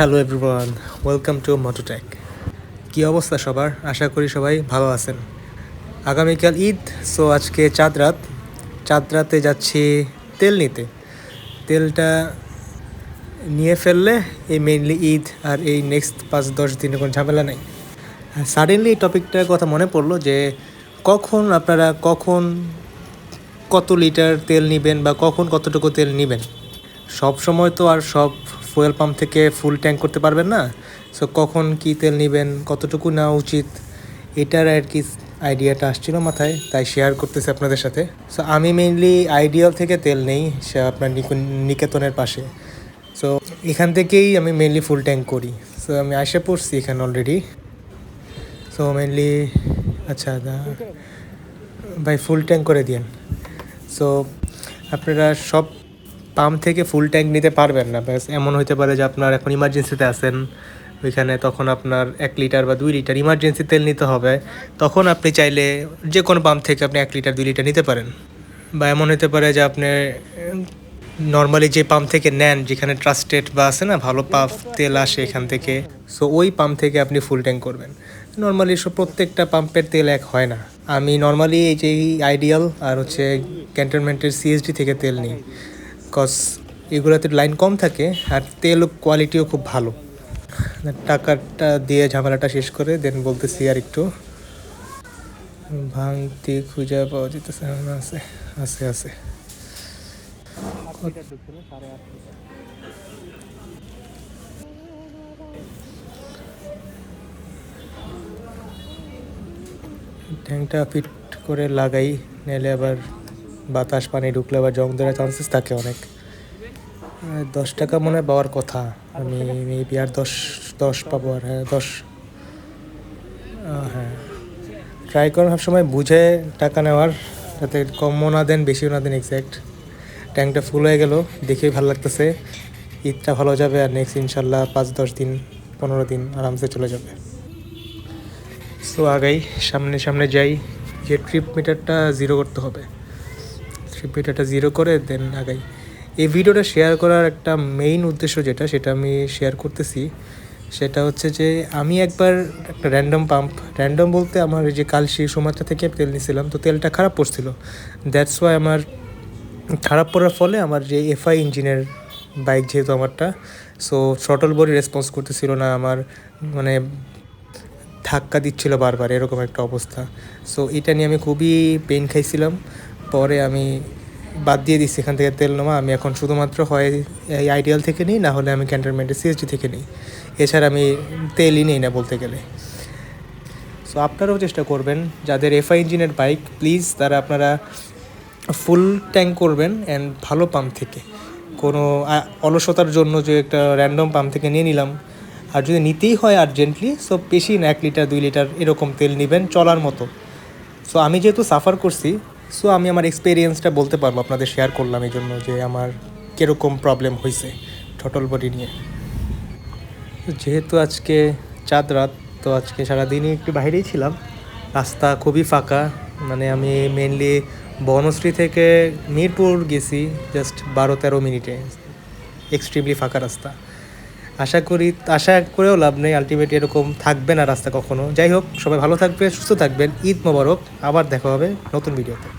Hello everyone, welcome to Mototech. কী অবস্থা সবার? আশা করি সবাই ভালো আছেন। আগামীকাল ঈদ, সো আজকে চাঁদ রাতে যাচ্ছি তেল নিতে। তেলটা নিয়ে ফেললে এই মেইনলি ঈদ আর এই নেক্সট 5-10 দিনে কোনো ঝামেলা নেই। সাডেনলি এই টপিকটার কথা মনে পড়লো যে আপনারা কখন কত লিটার তেল নেবেন বা কখন কতটুকু তেল নেবেন। সব সময় তো আর সব ফুয়েল পাম্প থেকে ফুল ট্যাঙ্ক করতে পারবেন না। সো কখন কী তেল নেবেন, কতটুকু নেওয়া উচিত, এটার আর কি আইডিয়াটা আসছিল মাথায়, তাই শেয়ার করতেছি আপনাদের সাথে। সো আমি মেইনলি আইডিয়াল থেকে তেল নেই, সে আপনার নিকেতনের পাশে। সো এখান থেকেই আমি মেইনলি ফুল ট্যাঙ্ক করি। সো আমি আসে পড়ছি এখানে অলরেডি। সো মেইনলি আচ্ছা ভাই ফুল ট্যাঙ্ক করে দিন। সো আপনারা সব পাম্প থেকে ফুল ট্যাঙ্ক নিতে পারবেন না। ব্যাস এমন হতে পারে যে আপনার এখন ইমার্জেন্সিতে আছেন ওইখানে, তখন আপনার 1 লিটার বা 2 লিটার ইমার্জেন্সি তেল নিতে হবে। তখন আপনি চাইলে যে কোনো পাম্প থেকে আপনি 1 লিটার 2 লিটার নিতে পারেন। বা এমন হতে পারে যে আপনি নর্মালি যে পাম্প থেকে নেন, যেখানে ট্রাস্টেড বা আছে না ভালো পাম্প তেল আসে এখান থেকে, সো ওই পাম্প থেকে আপনি ফুল ট্যাঙ্ক করবেন। নর্মালি প্রত্যেকটা পাম্পের তেল এক হয় না। আমি নর্মালি এই যে আইডিয়াল আর হচ্ছে ক্যান্টনমেন্টের সিএসডি থেকে তেল নিই, কজ এগুলোতে লাইন কম থাকে আর তেল কোয়ালিটিও খুব ভালো। টাকাটা দিয়ে ঝামেলাটা শেষ করে দেন বলতেছি আর একটু ভাঙতি খুঁজে পাওয়া যেতেছে। আছে আছে আছে ট্যাঙ্কটা ফিট করে লাগাই, নাহলে আবার বাতাস পানি ঢুকলে আবার জং ধরার চান্সেস থাকে অনেক। 10 টাকা মনে হয় পাওয়ার কথা, আমি মেবি আর 10 পাবো। আর হ্যাঁ 10, হ্যাঁ ট্রাই করেন সবসময় বুঝে টাকা নেওয়ার, যাতে কমও না দেন বেশিও না দেন। এক্স্যাক্ট ট্যাঙ্কটা ফুল হয়ে গেল, দেখেই ভালো লাগতেছে। ঈদটা ভালো যাবে আর নেক্সট ইনশাল্লাহ 5-10 দিন 15 দিন আরামসে চলে যাবে। সো আগাই সামনে যাই, যে ট্রিপ মিটারটা 0 করতে হবে। ট্রিপ মিটারটা 0 করে দেন আগাই। এই ভিডিওটা শেয়ার করার একটা মেইন উদ্দেশ্য সেটা আমি শেয়ার করতেছি, সেটা হচ্ছে যে আমি একবার একটা র্যান্ডম বলতে আমার যে কালশি সুমাত্রা থেকে তেল নিয়েছিলাম, তো তেলটা খারাপ পড়ছিল। দ্যাটস ওয়াই আমার খারাপ পড়ার ফলে আমার যে এফআই ইঞ্জিনের বাইক যেহেতু আমারটা, সো থ্রটল বডি রেসপন্স করতেছিল না, আমার মানে ধাক্কা দিচ্ছিল বারবার, এরকম একটা অবস্থা। সো এটা নিয়ে আমি খুবই পেন খাইছিলাম। পরে আমি বাদ দিয়ে দিচ্ছি এখান থেকে তেল নেওয়া। আমি এখন শুধুমাত্র হয় এই আইডিয়াল থেকে নিই, না হলে আমি ক্যান্টনমেন্টের সিএসডি থেকে নিই। এছাড়া আমি তেলই নিই না বলতে গেলে। সো আপনারাও চেষ্টা করবেন, যাদের এফআই ইঞ্জিনের বাইক, প্লিজ তারা আপনারা ফুল ট্যাঙ্ক করবেন অ্যান্ড ভালো পাম্প থেকে। কোনো অলসতার জন্য যে একটা র্যান্ডম পাম্প থেকে নিয়ে নিলাম, আর যদি নিতেই হয় আর্জেন্টলি, সো বেশি না 1 লিটার 2 লিটার এরকম তেল নেবেন চলার মতো। সো আমি যেহেতু সাফার করছি, সো আমি আমার এক্সপিরিয়েন্সটা বলতে পারবো, আপনাদের শেয়ার করলাম এই জন্য যে আমার কীরকম প্রবলেম হয়েছে থ্রটল বডি নিয়ে। যেহেতু আজকে চাঁদ রাত, তো আজকে সারাদিনই একটু বাইরেই ছিলাম। রাস্তা খুবই ফাঁকা, মানে আমি মেনলি বনশ্রী থেকে মিরপুর গেছি জাস্ট 12-13 মিনিটে। এক্সট্রিমলি ফাঁকা রাস্তা। আশা করেও লাভ নেই, আলটিমেটলি এরকম থাকবে না রাস্তা কখনো। যাই হোক, সবাই ভালো থাকবে, সুস্থ থাকবেন। ঈদ মোবারক। আবার দেখা হবে নতুন ভিডিওতে।